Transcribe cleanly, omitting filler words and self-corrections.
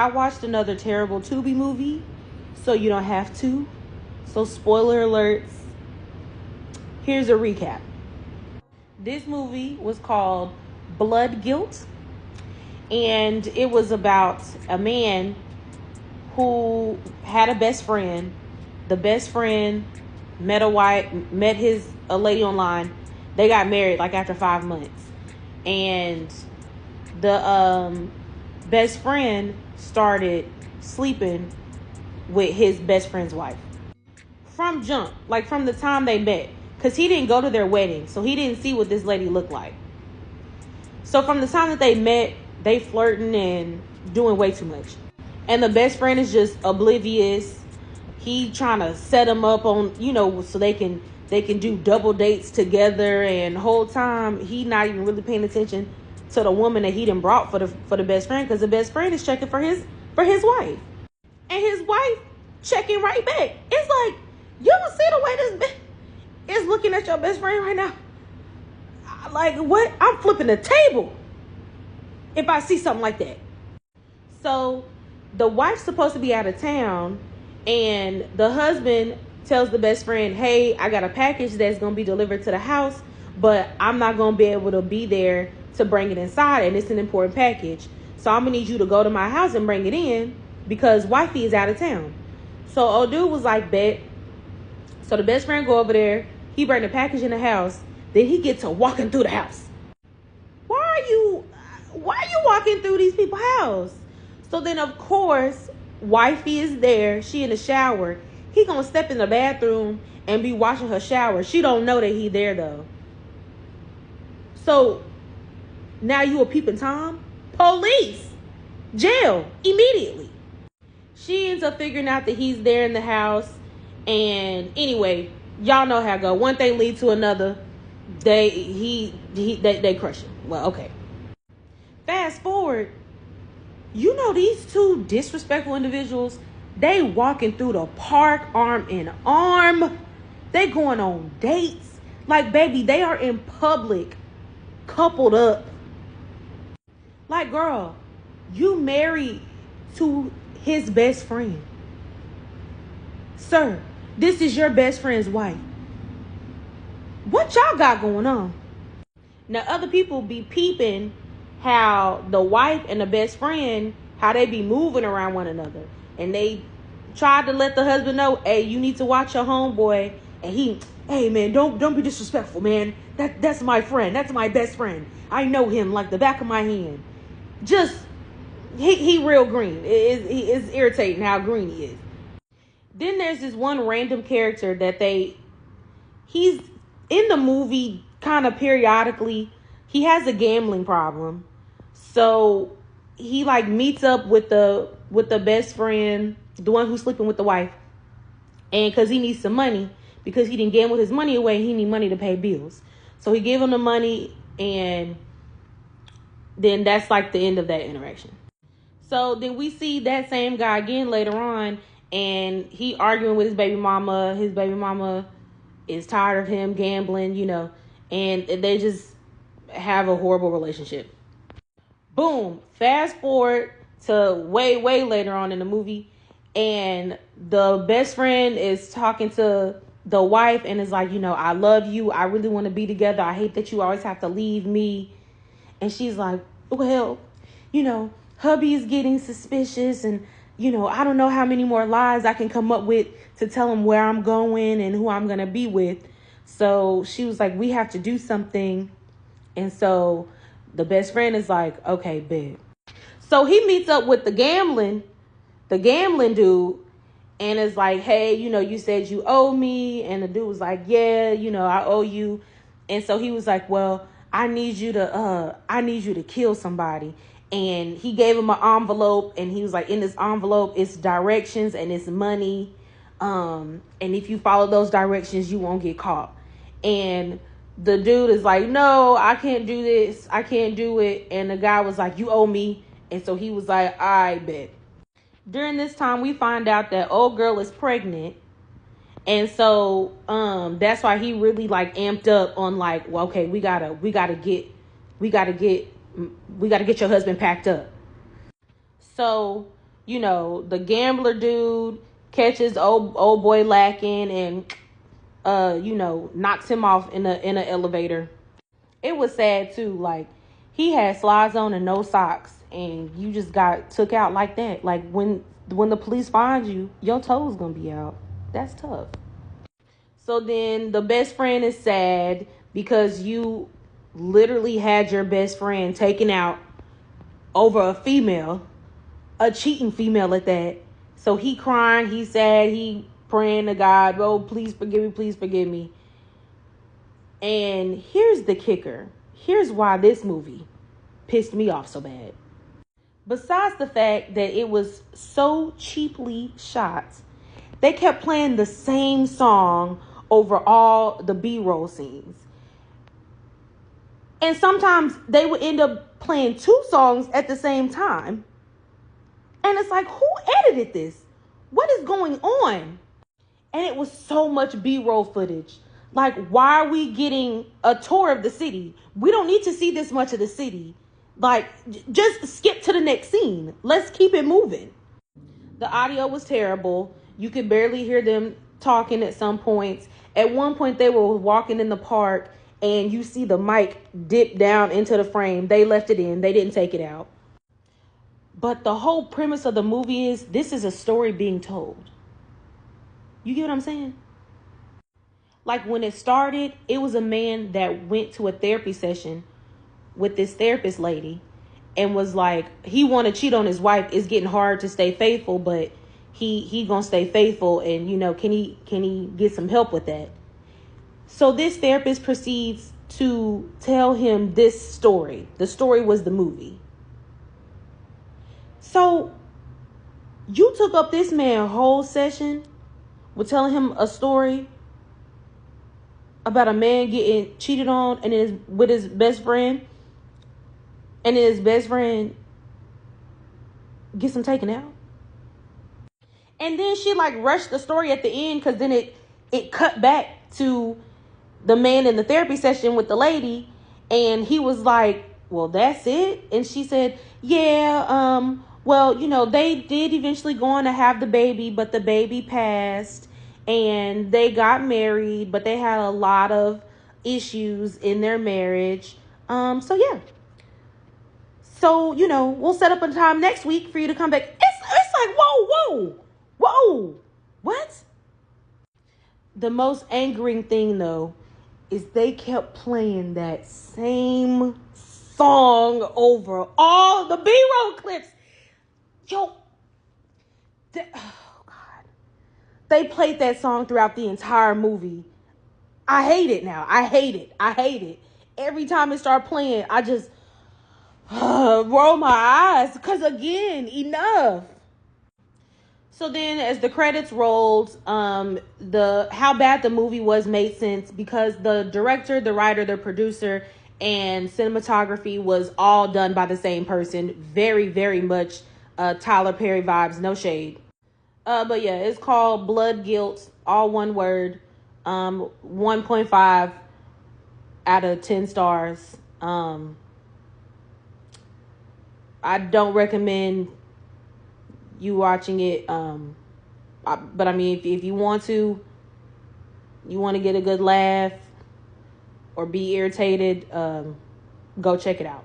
I watched another terrible Tubi movie, so you don't have to. So spoiler alerts. Here's a recap. This movie was called Bloodguilt, and it was about a man who had a best friend. The best friend met a lady online. They got married like after 5 months, and the best friend started sleeping with his best friend's wife from jump, like from the time they met, because he didn't go to their wedding, so he didn't see what this lady looked like. So from the time that they met, they flirting and doing way too much, and the best friend is just oblivious. He trying to set him up on, so they can do double dates together, and the whole time he not even really paying attention to the woman that he done brought for the best friend, because the best friend is checking for his wife, and his wife checking right back. It's like, you don't see the way this bitch is looking at your best friend right now. Like, what? I'm flipping the table if I see something like that. So the wife's supposed to be out of town, and the husband tells the best friend, hey, I got a package that's going to be delivered to the house, but I'm not going to be able to be there to bring it inside, and it's an important package. So I'm going to need you to go to my house and bring it in because wifey is out of town. So old dude was like, bet. So the best friend go over there. He bring the package in the house. Then he gets to walking through the house. Why are you walking through these people's house? So then, of course, wifey is there. She in the shower. He gonna step in the bathroom and be washing her shower. She don't know that he there, though. So now you a peeping Tom? Police. Jail. Immediately. She ends up figuring out that he's there in the house. And anyway, y'all know how it go. One thing leads to another. They crush him. Well, okay. Fast forward. These two disrespectful individuals, they walking through the park arm in arm. They going on dates. Like, baby, they are in public, coupled up. Like, girl, you married to his best friend. Sir, this is your best friend's wife. What y'all got going on? Now, other people be peeping how the wife and the best friend, how they be moving around one another. And they tried to let the husband know, hey, you need to watch your homeboy. And hey, man, don't be disrespectful, man. That's my friend. That's my best friend. I know him like the back of my hand. Just, he real green. It's irritating how green he is. Then there's this one random character that he's in the movie kind of periodically. He has a gambling problem. So he like meets up with the best friend, the one who's sleeping with the wife. And because he needs some money, because he didn't gamble his money away, he need money to pay bills. So he gave him the money, and then that's like the end of that interaction. So then we see that same guy again later on, and he arguing with his baby mama. His baby mama is tired of him gambling, and they just have a horrible relationship. Boom. Fast forward to way, way later on in the movie, and the best friend is talking to the wife and is like, I love you. I really want to be together. I hate that you always have to leave me. And she's like, well, hubby is getting suspicious, and, I don't know how many more lies I can come up with to tell him where I'm going and who I'm going to be with. So she was like, we have to do something. And so the best friend is like, okay, bet. So he meets up with the gambling dude, and is like, hey, you said you owe me. And the dude was like, yeah, I owe you. And so he was like, well, I need you to kill somebody. And he gave him an envelope, and he was like, in this envelope, it's directions and it's money. And if you follow those directions, you won't get caught. And the dude is like, no, I can't do this. I can't do it. And the guy was like, you owe me. And so he was like, I bet. During this time, we find out that old girl is pregnant. And so that's why he really like amped up on like, well, okay, we gotta get your husband packed up. So the gambler dude catches old boy lacking and knocks him off in a elevator. It was sad too. Like, he had slides on and no socks, and you just got took out like that. Like, when the police find you, your toes gonna be out. That's tough. So then the best friend is sad because you literally had your best friend taken out over a female, a cheating female at that. So he crying, he sad, he praying to God, oh, please forgive me. And here's the kicker. Here's why this movie pissed me off so bad. Besides the fact that it was so cheaply shot, they kept playing the same song over all the B-roll scenes. And sometimes they would end up playing two songs at the same time. And it's like, who edited this? What is going on? And it was so much B-roll footage. Like, why are we getting a tour of the city? We don't need to see this much of the city. Like, just skip to the next scene. Let's keep it moving. The audio was terrible. You could barely hear them talking at some points. At one point, they were walking in the park, and you see the mic dip down into the frame. They left it in. They didn't take it out. But the whole premise of the movie is, this is a story being told. You get what I'm saying? Like, when it started, it was a man that went to a therapy session with this therapist lady and was like, he want to cheat on his wife. It's getting hard to stay faithful, but he gonna stay faithful. And, can he get some help with that? So this therapist proceeds to tell him this story. The story was the movie. So you took up this man's whole session with telling him a story about a man getting cheated on and with his best friend, and then his best friend gets him taken out. And then she like rushed the story at the end, because then it cut back to the man in the therapy session with the lady, and he was like, well, that's it. And she said, yeah, well, they did eventually go on to have the baby, but the baby passed. And they got married, but they had a lot of issues in their marriage. So yeah. So, we'll set up a time next week for you to come back. It's like, whoa. What? The most angering thing, though, is they kept playing that same song over all the B-roll clips. Yo. They played that song throughout the entire movie. I hate it now. I hate it. Every time it starts playing, I just roll my eyes. Because again, enough. So then as the credits rolled, how bad the movie was made sense, because the director, the writer, the producer, and cinematography was all done by the same person. Very, very much Tyler Perry vibes. No shade. But yeah, it's called Bloodguilt, all one word. 1.5 out of 10 stars. I don't recommend you watching it. But I mean, if you want to get a good laugh or be irritated, go check it out.